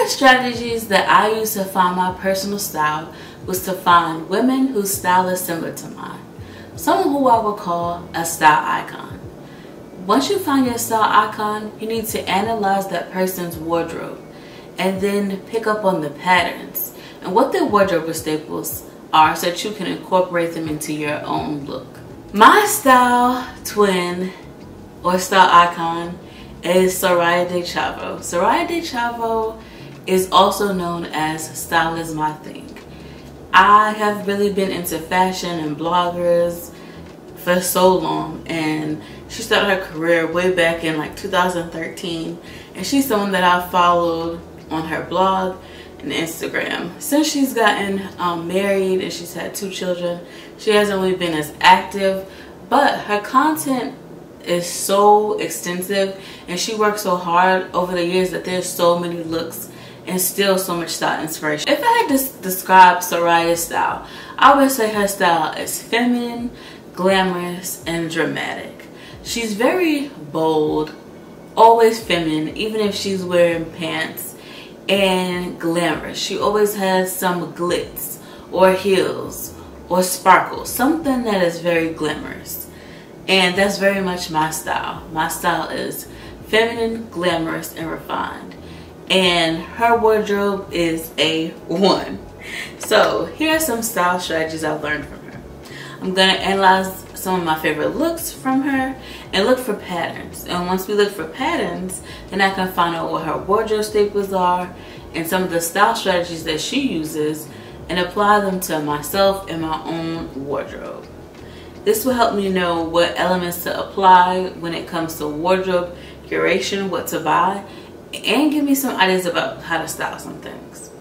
the strategies that I use to find my personal style was to find women whose style is similar to mine. Someone who I would call a style icon. Once you find your style icon, you need to analyze that person's wardrobe and then pick up on the patterns and what their wardrobe staples are so that you can incorporate them into your own look. My style twin or style icon is Soraya de Chavo. Soraya de Chavo is also known as Style is My Thing. I have really been into fashion and bloggers for so long, and she started her career way back in like 2013, and she's someone that I followed on her blog and Instagram. Since she's gotten married and she's had 2 children, she hasn't really been as active, but her content is so extensive and she works so hard over the years that there's so many looks and still so much style inspiration. If I had to describe Soraya's style, I would say her style is feminine, glamorous, and dramatic. She's very bold, always feminine, even if she's wearing pants, and glamorous. She always has some glitz or heels or sparkle, something that is very glamorous. And that's very much my style. My style is feminine, glamorous, and refined. And her wardrobe is A1. So here are some style strategies I've learned from her. I'm going to analyze some of my favorite looks from her and look for patterns. And once we look for patterns, then I can find out what her wardrobe staples are and some of the style strategies that she uses and apply them to myself and my own wardrobe. This will help me know what elements to apply when it comes to wardrobe curation, what to buy, and give me some ideas about how to style some things.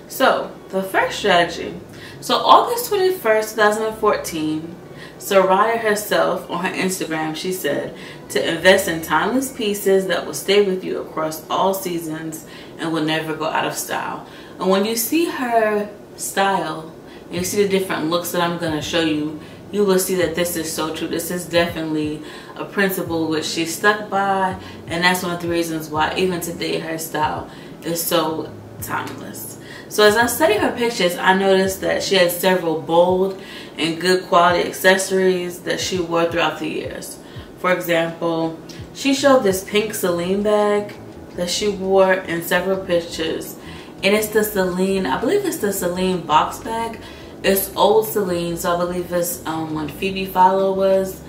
So the first strategy, so August 21st, 2014, Soraya herself on her Instagram, she said to invest in timeless pieces that will stay with you across all seasons and will never go out of style. And when you see her style and you see the different looks that I'm going to show you, you will see that this is so true. This is definitely a principle which she stuck by, and that's one of the reasons why even today her style is so timeless. So as I studied her pictures, I noticed that she had several bold and good quality accessories that she wore throughout the years. For example, she showed this pink Celine bag that she wore in several pictures, and it's the Celine, I believe it's the Celine box bag. It's old Celine, so I believe it's when Phoebe Philo was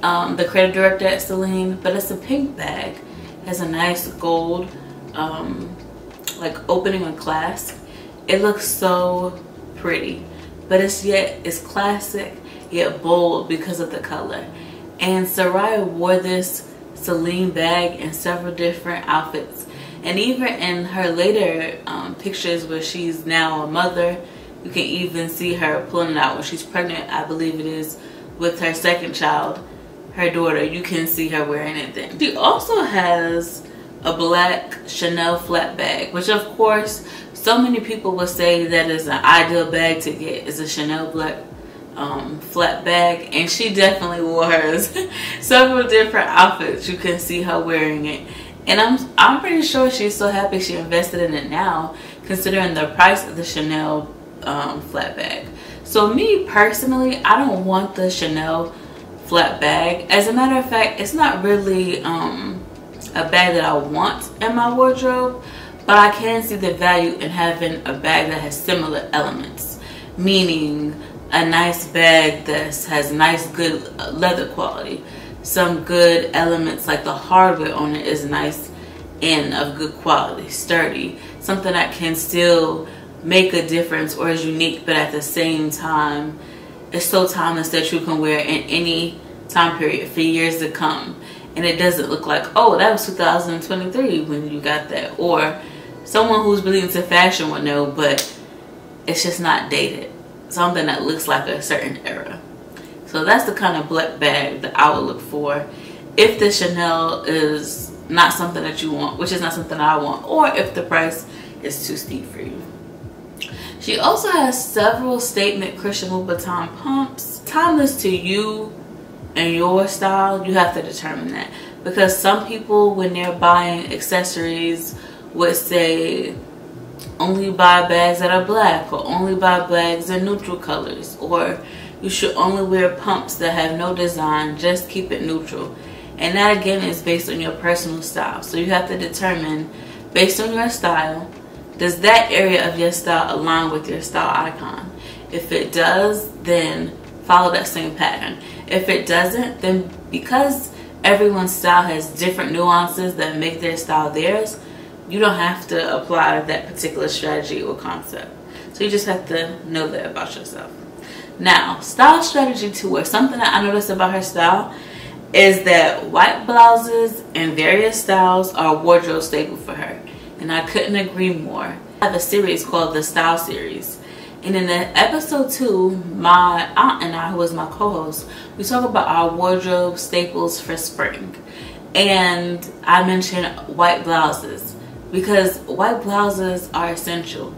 the creative director at Celine, but it's a pink bag. It has a nice gold like opening and clasp. It looks so pretty, but it's classic yet bold because of the color. And Soraya wore this Celine bag in several different outfits, and even in her later pictures where she's now a mother, you can even see her pulling it out when she's pregnant, I believe it is, with her second child, her daughter. You can see her wearing it then. She also has a black Chanel flat bag, which of course so many people would say that is an ideal bag to get, is a Chanel black flat bag, and she definitely wore hers. Several different outfits, you can see her wearing it, and I'm pretty sure she's so happy she invested in it now, considering the price of the Chanel flat bag. So me personally, I don't want the Chanel flat bag. As a matter of fact, it's not really a bag that I want in my wardrobe, but I can see the value in having a bag that has similar elements, meaning a nice bag that has nice good leather quality, some good elements like the hardware on it is nice and of good quality, sturdy, something that can still make a difference or is unique, but at the same time it's so timeless that you can wear in any time period for years to come, and it doesn't look like, oh, that was 2023 when you got that, or someone who's really into fashion would know, but it's just not dated, something that looks like a certain era. So that's the kind of black bag that I would look for if the Chanel is not something that you want, which is not something I want, or if the price is too steep for you. She also has several statement Christian Louboutin pumps. Timeless to you and your style, you have to determine that, because some people when they're buying accessories would say only buy bags that are black, or only buy bags in neutral colors, or you should only wear pumps that have no design, just keep it neutral. And that again is based on your personal style. So you have to determine, based on your style, does that area of your style align with your style icon? If it does, then follow that same pattern. If it doesn't, then because everyone's style has different nuances that make their style theirs, you don't have to apply that particular strategy or concept. So you just have to know that about yourself. Now, style strategy 2, or something that I noticed about her style, is that white blouses in various styles are a wardrobe staple for her. And I couldn't agree more. I have a series called the Style Series. And in episode 2, my aunt and I, who was my co-host, we talk about our wardrobe staples for spring. And I mentioned white blouses because white blouses are essential.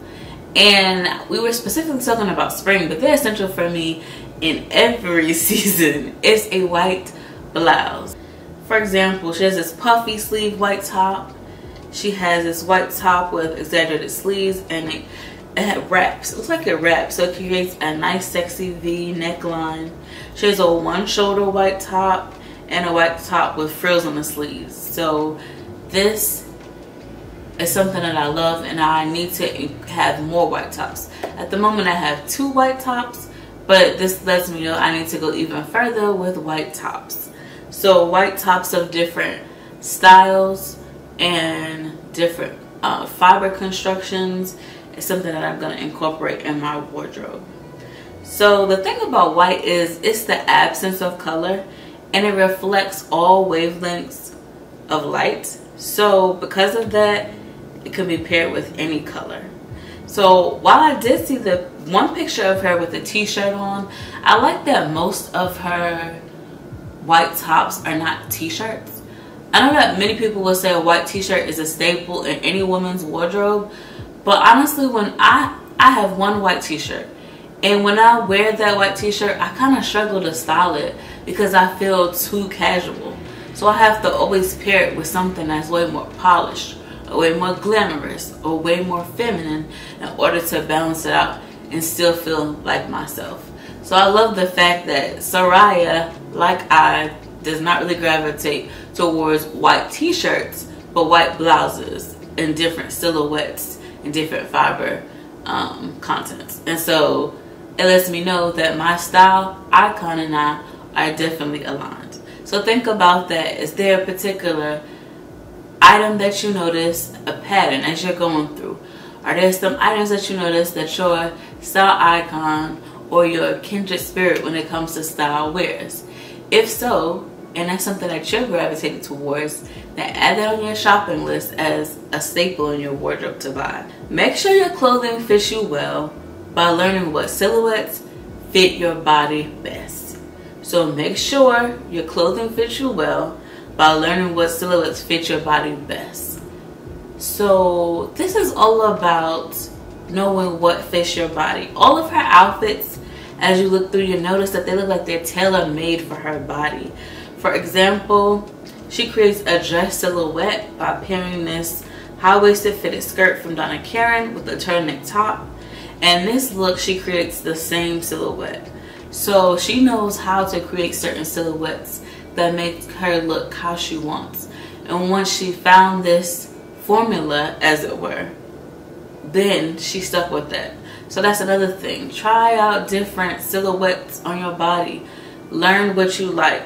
And we were specifically talking about spring, but they're essential for me in every season. It's a white blouse. For example, she has this puffy sleeve white top. She has this white top with exaggerated sleeves, and it wraps. It looks like it wraps, so it creates a nice sexy V neckline. She has a one shoulder white top and a white top with frills on the sleeves. So this is something that I love, and I need to have more white tops. At the moment I have 2 white tops, but this lets me know I need to go even further with white tops. So white tops of different styles and different fiber constructions is something that I'm going to incorporate in my wardrobe. So the thing about white is it's the absence of color, and it reflects all wavelengths of light. So because of that, it can be paired with any color. So while I did see the one picture of her with a t-shirt on, I like that most of her white tops are not t-shirts. I know that many people will say a white t-shirt is a staple in any woman's wardrobe, but honestly, when I have one white t-shirt, and when I wear that white t-shirt, I kind of struggle to style it because I feel too casual. So I have to always pair it with something that's way more polished, or way more glamorous, or way more feminine in order to balance it out and still feel like myself. So I love the fact that SORAYA, like I, does not really gravitate towards white t-shirts, but white blouses in different silhouettes and different fiber contents. And so it lets me know that my style icon and I are definitely aligned. So think about that. Is there a particular item that you notice, a pattern as you're going through? Are there some items that you notice that your style icon or your kindred spirit when it comes to style wears? If so, and that's something that you're gravitating towards, then add that on your shopping list as a staple in your wardrobe to buy. Make sure your clothing fits you well by learning what silhouettes fit your body best. So make sure your clothing fits you well by learning what silhouettes fit your body best. So this is all about knowing what fits your body. All of her outfits, as you look through, you notice that they look like they're tailor-made for her body. For example, she creates a dress silhouette by pairing this high-waisted fitted skirt from Donna Karan with a turtleneck top. And this look, she creates the same silhouette. So she knows how to create certain silhouettes that make her look how she wants. And once she found this formula, as it were, then she stuck with that. So that's another thing. Try out different silhouettes on your body. Learn what you like.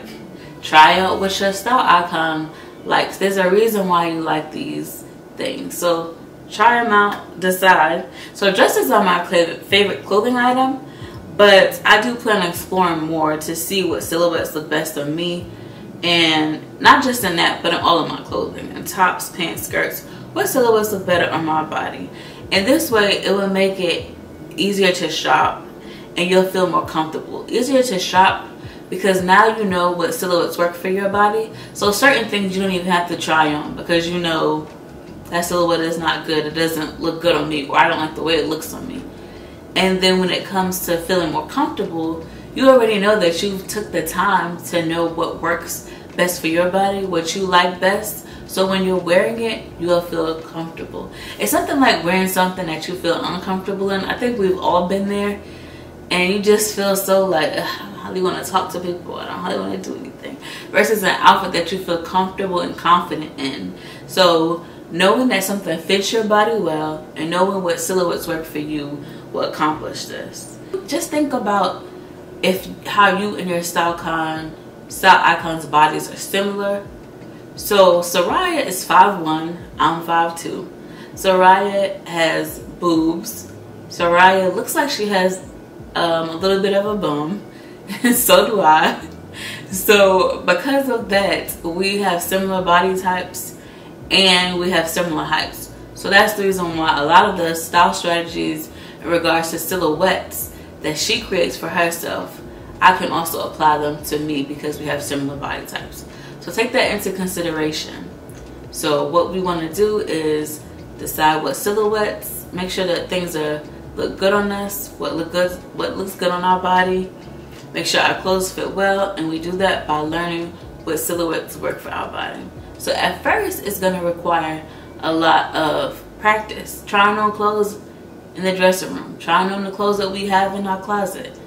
Try out what your style icon likes. There's a reason why you like these things. So try them out, decide. So dresses are my favorite clothing item, but I do plan on exploring more to see what silhouettes look best on me. And not just in that, but in all of my clothing. And tops, pants, skirts. What silhouettes look better on my body? And this way, it will make it easier to shop, and you'll feel more comfortable. Easier to shop because now you know what silhouettes work for your body. So certain things you don't even have to try on because you know that silhouette is not good. It doesn't look good on me, or I don't like the way it looks on me. And then when it comes to feeling more comfortable, you already know that you took the time to know what works best for your body, what you like best. So when you're wearing it, you'll feel comfortable. It's something like wearing something that you feel uncomfortable in. I think we've all been there. And you just feel so like, I don't hardly want to talk to people. I don't hardly want to do anything. Versus an outfit that you feel comfortable and confident in. So knowing that something fits your body well and knowing what silhouettes work for you will accomplish this. Just think about how you and your style icon's bodies are similar. So Soraya is 5'1", I'm 5'2". Soraya has boobs. Soraya looks like she has a little bit of a bum. So do I. So because of that, we have similar body types and we have similar heights. So that's the reason why a lot of the style strategies in regards to silhouettes that she creates for herself, I can also apply them to me because we have similar body types. So take that into consideration. So what we want to do is decide what silhouettes, make sure that things look good on us, what looks good on our body, make sure our clothes fit well, and we do that by learning what silhouettes work for our body. So at first, it's going to require a lot of practice, trying on clothes in the dressing room, trying on the clothes that we have in our closet.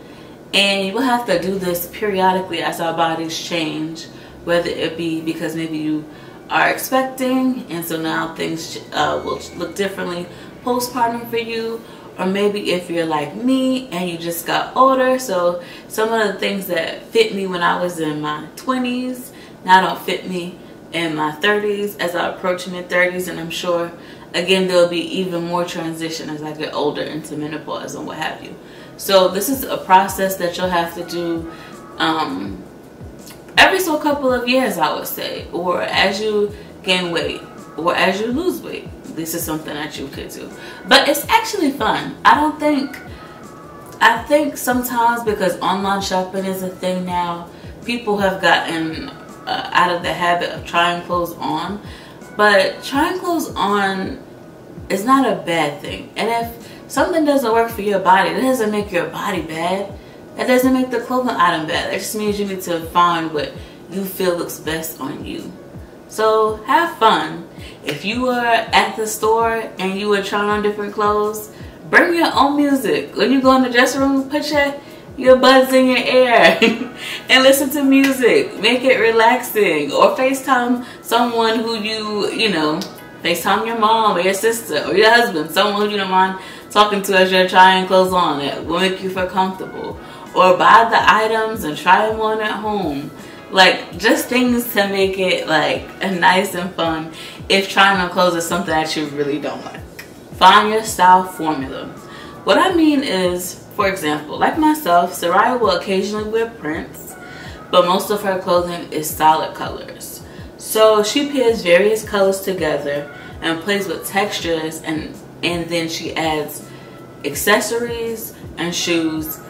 And you will have to do this periodically as our bodies change, whether it be because maybe you are expecting and so now things will look differently postpartum for you, or maybe if you're like me and you just got older, so some of the things that fit me when I was in my 20s now don't fit me in my 30s as I approach mid-30s, and I'm sure again there'll be even more transition as I get older into menopause and what have you. So this is a process that you'll have to do every so couple of years, I would say, or as you gain weight or as you lose weight. This is something that you could do, but it's actually fun. I think sometimes because online shopping is a thing now, people have gotten out of the habit of trying clothes on, but trying clothes on is not a bad thing. And if something doesn't work for your body, that doesn't make your body bad. That doesn't make the clothing item bad. That just means you need to find what you feel looks best on you. So have fun. If you are at the store and you are trying on different clothes, bring your own music. When you go in the dressing room, put your buds in your ear and listen to music. Make it relaxing. Or FaceTime someone who FaceTime your mom or your sister or your husband, someone who you don't mind talking to as you're trying clothes on that will make you feel comfortable. Or buy the items and try them on at home. Like, just things to make it like nice and fun if trying on clothes is something that you really don't like. Find your style formula. What I mean is, for example, like myself, Soraya will occasionally wear prints, but most of her clothing is solid colors. So she pairs various colors together and plays with textures, and then she adds accessories and shoes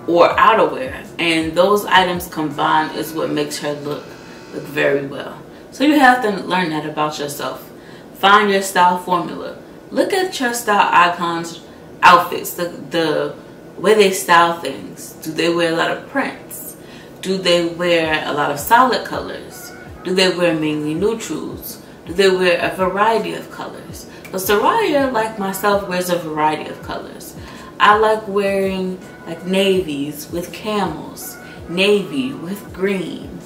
or outerwear, and those items combined is what makes her look very well. So you have to learn that about yourself. Find your style formula. Look at your style icons' outfits, the way they style things. Do they wear a lot of prints? Do they wear a lot of solid colors? Do they wear mainly neutrals? Do they wear a variety of colors? So Soraya, like myself, wears a variety of colors. I like wearing like navies with camels, navy with green,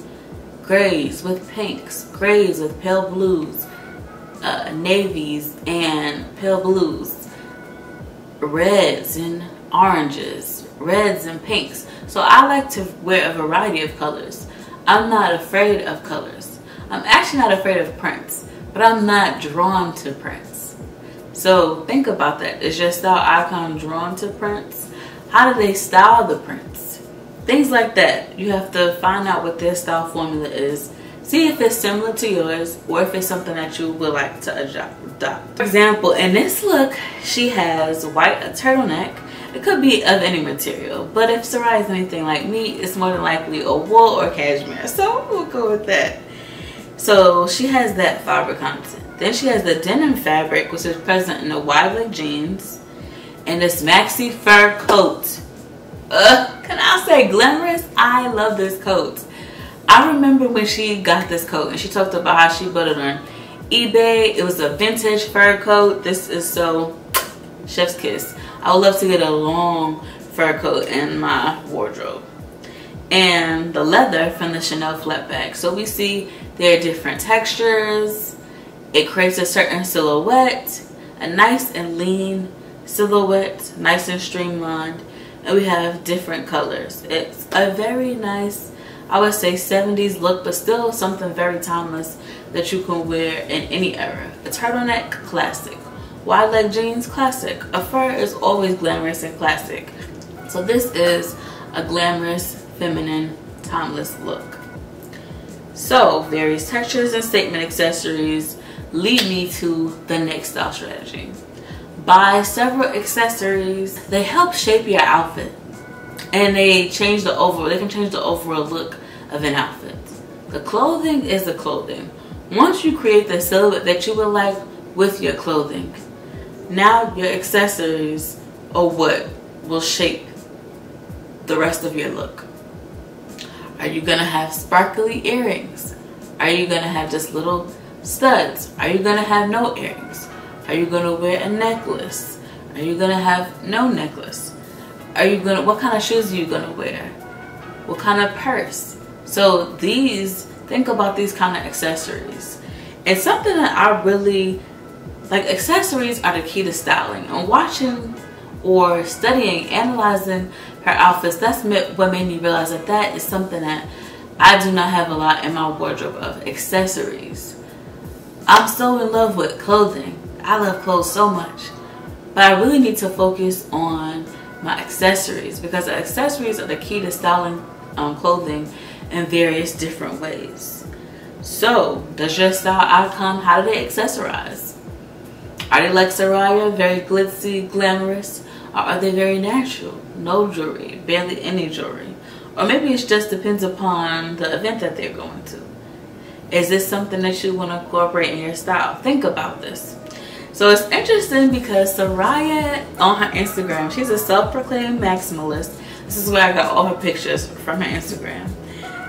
grays with pinks, grays with pale blues, navies and pale blues, reds and oranges, reds and pinks. So I like to wear a variety of colors. I'm not afraid of colors. I'm actually not afraid of prints, but I'm not drawn to prints. So think about that. Is your style icon drawn to prints? How do they style the prints? Things like that. You have to find out what their style formula is. See if it's similar to yours or if it's something that you would like to adopt. For example, in this look, she has a turtleneck. It could be of any material, but if Soraya is anything like me, it's more than likely a wool or cashmere. So we'll go with that. So she has that fabric content. Then she has the denim fabric, which is present in the wide leg jeans and this maxi fur coat. Can I say glamorous? I love this coat. I remember when she got this coat and she talked about how she put it on eBay. It was a vintage fur coat. This is so chef's kiss. I would love to get a long fur coat in my wardrobe. And the leather from the Chanel flat bag. So we see there are different textures. It creates a certain silhouette, a nice and lean silhouette, nice and streamlined. And we have different colors. It's a very nice, I would say 70s look, but still something very timeless that you can wear in any era. A turtleneck, classic. Wide leg jeans, classic. A fur is always glamorous and classic. So this is a glamorous, feminine, timeless look. So various textures and statement accessories lead me to the next style strategy. Buy several accessories. They help shape your outfit, and they can change the overall look of an outfit. The clothing is the clothing. Once you create the silhouette that you would like with your clothing, now your accessories are what will shape the rest of your look. Are you gonna have sparkly earrings? Are you gonna have just little studs? Are you gonna have no earrings? Are you gonna wear a necklace? Are you gonna have no necklace? What kind of shoes are you gonna wear? What kind of purse? So think about these kind of accessories. It's something that I really like. Accessories are the key to styling. And watching or studying, analyzing her outfits, that's what made me realize that is something that I do not have a lot in my wardrobe of accessories. I'm so in love with clothing. I love clothes so much, but I really need to focus on my accessories, because the accessories are the key to styling clothing in various different ways. So does your style icon, how do they accessorize? Are they like SORAYA, very glitzy, glamorous? Or are they very natural? No jewelry, barely any jewelry. Or maybe it just depends upon the event that they're going to. Is this something that you want to incorporate in your style? Think about this. So it's interesting because SORAYA on her Instagram, she's a self-proclaimed maximalist. This is where I got all her pictures from her Instagram.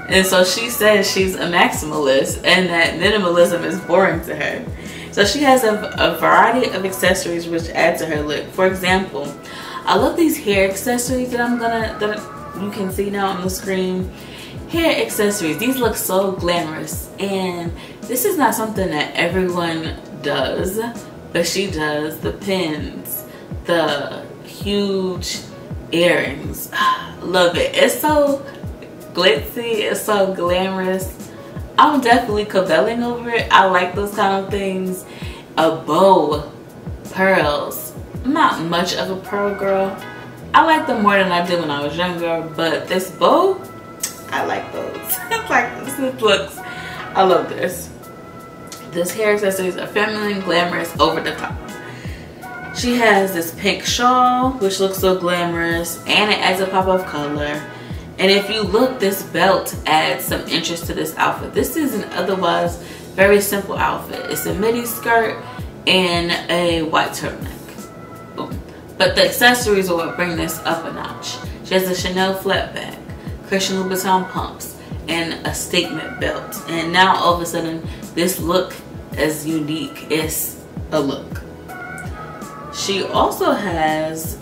And so she says she's a maximalist and that minimalism is boring to her. So she has a variety of accessories which add to her look. For example, I love these hair accessories that you can see now on the screen. Hair accessories, these look so glamorous, and this is not something that everyone does, but she does. The pins, the huge earrings, love it. It's so glitzy, it's so glamorous. I'm definitely cavelling over it. I like those kind of things. A bow, pearls. I'm not much of a pearl girl. I like them more than I did when I was younger, but this bow, I like those. It's like this looks, I love this. This hair accessories are feminine, glamorous, over the top. She has this pink shawl, which looks so glamorous, and it adds a pop of color. And if you look, this belt adds some interest to this outfit. This is an otherwise very simple outfit. It's a midi skirt and a white turtleneck. Boom. But the accessories are what bring this up a notch. She has a Chanel flat bag, Christian Louboutin pumps, and a statement belt. And now all of a sudden, this look is unique. It's a look. She also has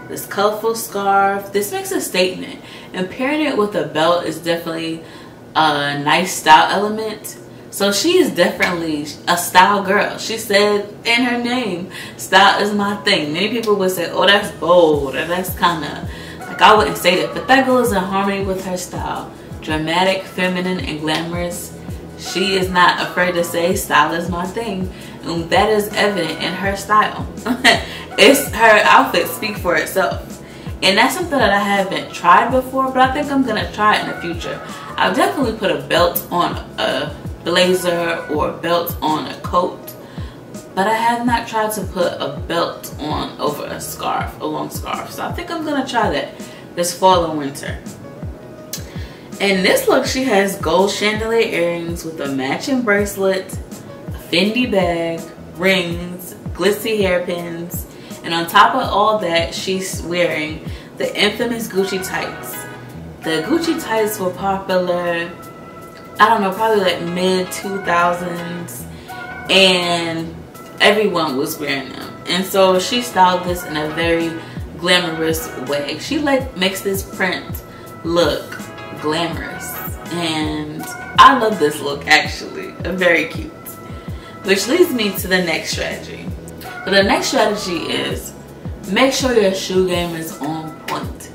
this colorful scarf. This makes a statement, and pairing it with a belt is definitely a nice style element. So she is definitely a style girl. She said in her name, style is my thing. Many people would say, oh, that's bold, or that's kind of like, I wouldn't say that, but that goes in harmony with her style. Dramatic, feminine, and glamorous. She is not afraid to say style is my thing, and that is evident in her style. It's her outfits speak for itself, and that's something that I haven't tried before, but I think I'm gonna try it in the future. I'll definitely put a belt on a blazer or a belt on a coat, but I have not tried to put a belt on over a scarf, a long scarf. So I think I'm gonna try that this fall and winter. In this look, she has gold chandelier earrings with a matching bracelet, a Fendi bag, rings, glitzy hairpins, and on top of all that, she's wearing the infamous Gucci tights. The Gucci tights were popular I don't know, probably like mid 2000s, and everyone was wearing them. And so she styled this in a very glamorous way. She like makes this print look glamorous, and I love this look actually. Very cute. Which leads me to the next strategy. So the next strategy is make sure your shoe game is on point.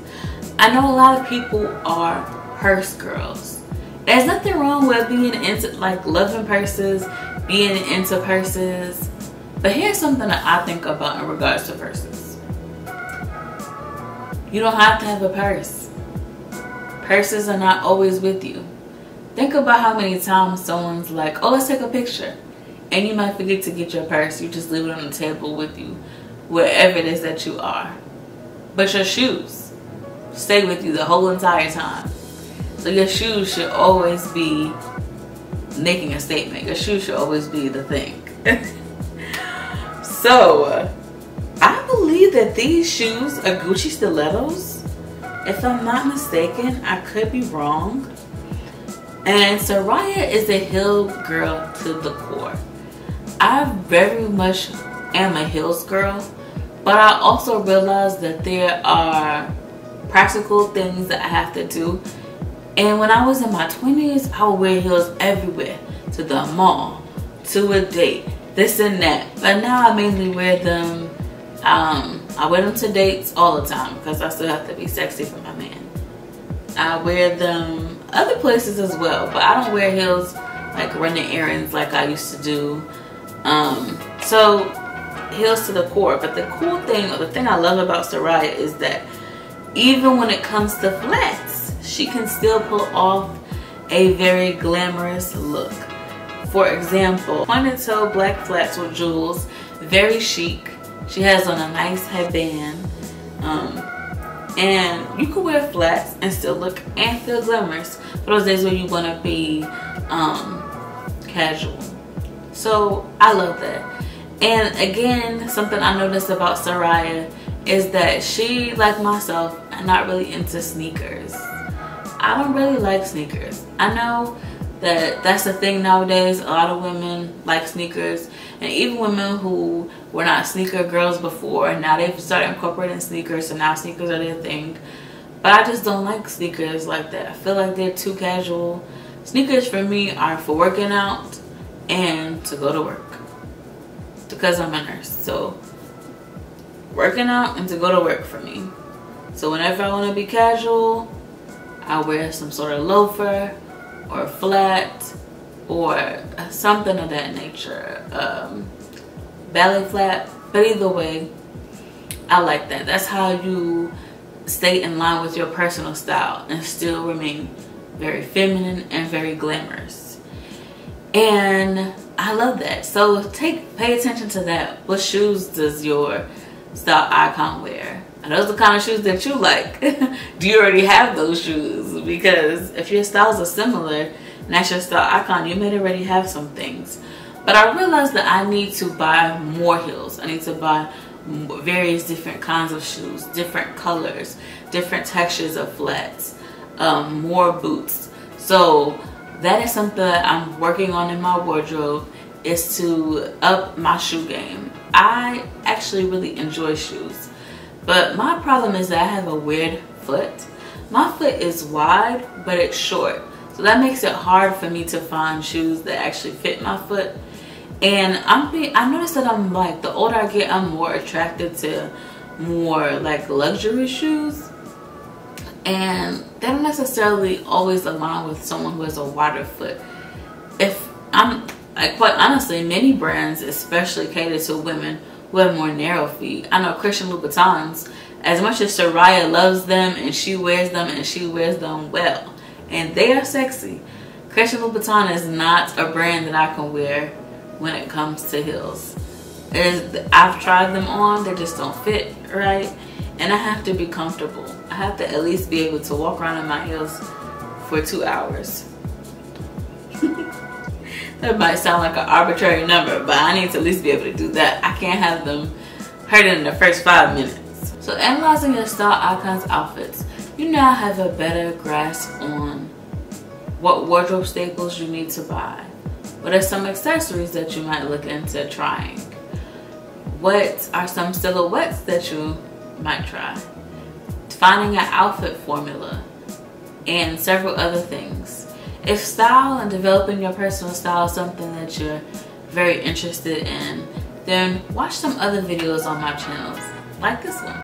I know a lot of people are purse girls. There's nothing wrong with being into like loving purses, being into purses. But here's something that I think about in regards to purses. You don't have to have a purse. Purses are not always with you. Think about how many times someone's like, oh, let's take a picture. And you might forget to get your purse. You just leave it on the table with you, wherever it is that you are. But your shoes stay with you the whole entire time. So your shoes should always be making a statement. Your shoes should always be the thing. So, I believe that these shoes are Gucci stilettos. If I'm not mistaken, I could be wrong. And SORAYA is a heel girl to the core. I very much am a heels girl, but I also realize that there are practical things that I have to do. And when I was in my 20s, I would wear heels everywhere. To the mall, to a date, this and that. But now I mainly wear them, I wear them to dates all the time because I still have to be sexy for my man. I wear them other places as well, but I don't wear heels like running errands like I used to do. So heels to the core. But the cool thing, or the thing I love about SORAYA is that even when it comes to flats, she can still pull off a very glamorous look. For example, pointed toe black flats with jewels, very chic. She has on a nice headband. And you can wear flats and still look and feel glamorous for those days where you want to be casual. So I love that. And again, something I noticed about SORAYA is that she, like myself, are not really into sneakers. I don't really like sneakers. I know that that's the thing nowadays. A lot of women like sneakers, and even women who were not sneaker girls before, and now they've started incorporating sneakers, so now sneakers are their thing. But I just don't like sneakers like that. I feel like they're too casual. Sneakers for me are for working out and to go to work, because I'm a nurse. So working out and to go to work for me. So whenever I want to be casual, I wear some sort of loafer or flat or something of that nature, ballet flat. But either way, I like that. That's how you stay in line with your personal style and still remain very feminine and very glamorous. And I love that. So pay attention to that. What shoes does your style icon wear? Are those the kind of shoes that you like? Do you already have those shoes? Because if your styles are similar and that's your style icon, you may already have some things. But I realized that I need to buy more heels. I need to buy various different kinds of shoes, different colors, different textures of flats, more boots. So that is something that I'm working on in my wardrobe, is to up my shoe game. I actually really enjoy shoes, but my problem is that I have a weird foot. My foot is wide, but it's short. So that makes it hard for me to find shoes that actually fit my foot. And I noticed that I'm like, the older I get, I'm more attracted to more like luxury shoes. And they don't necessarily always align with someone who has a wider foot. Quite honestly, many brands especially cater to women who have more narrow feet. I know Christian Louboutins, as much as SORAYA loves them and she wears them well, and they are sexy, Christian Louboutin is not a brand that I can wear when it comes to heels. I've tried them on, they just don't fit right, and I have to be comfortable. I have to at least be able to walk around in my heels for 2 hours. That might sound like an arbitrary number, but I need to at least be able to do that. I can't have them hurting in the first 5 minutes. So analyzing your style icons' outfits, you now have a better grasp on what wardrobe staples you need to buy. What are some accessories that you might look into trying? What are some silhouettes that you might try? Finding an outfit formula, and several other things. If style and developing your personal style is something that you're very interested in, then watch some other videos on my channels, like this one.